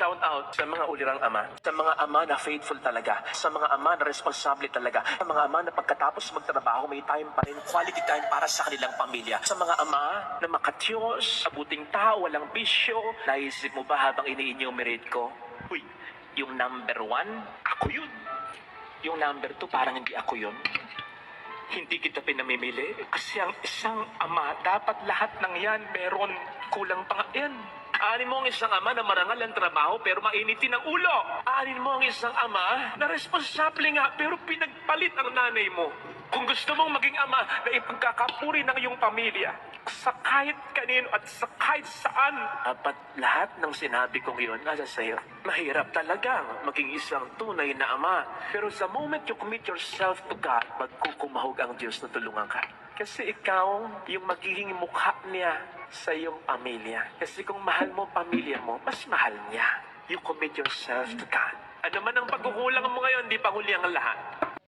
Shout out sa mga ulirang ama, sa mga ama na faithful talaga, sa mga ama na responsable talaga, sa mga ama na pagkatapos magtrabaho may time pa rin, quality time para sa kanilang pamilya, sa mga ama na makatiyos, abuting tao, walang bisyo. Naisip mo ba habang ini-enumerate ko, uy, yung number 1, ako yun. Yung number 2, parang hindi ako yun. Hindi kita pinamimili kasi ang isang ama, dapat lahat ng yan meron, kulang pa nga yan. Aanin mo ang isang ama na marangal ang trabaho pero mainitin ang ulo. Aanin mo ang isang ama na responsable nga pero pinagpalit ang nanay mo. Kung gusto mong maging ama na ipagkakapuri ng iyong pamilya, sa kahit kanino at sa kahit saan, dapat lahat ng sinabi kong iyon nasa sa'yo. Mahirap talagang maging isang tunay na ama. Pero sa moment you commit yourself to God, magkukumahog ang Diyos na tulungan ka. Kasi ikaw yung magiging mukha niya sa iyong pamilya. Kasi kung mahal mo pamilya mo, mas mahal niya. You commit yourself to God. Ano man ang pagkukulang mo ngayon, di pa huli ang lahat.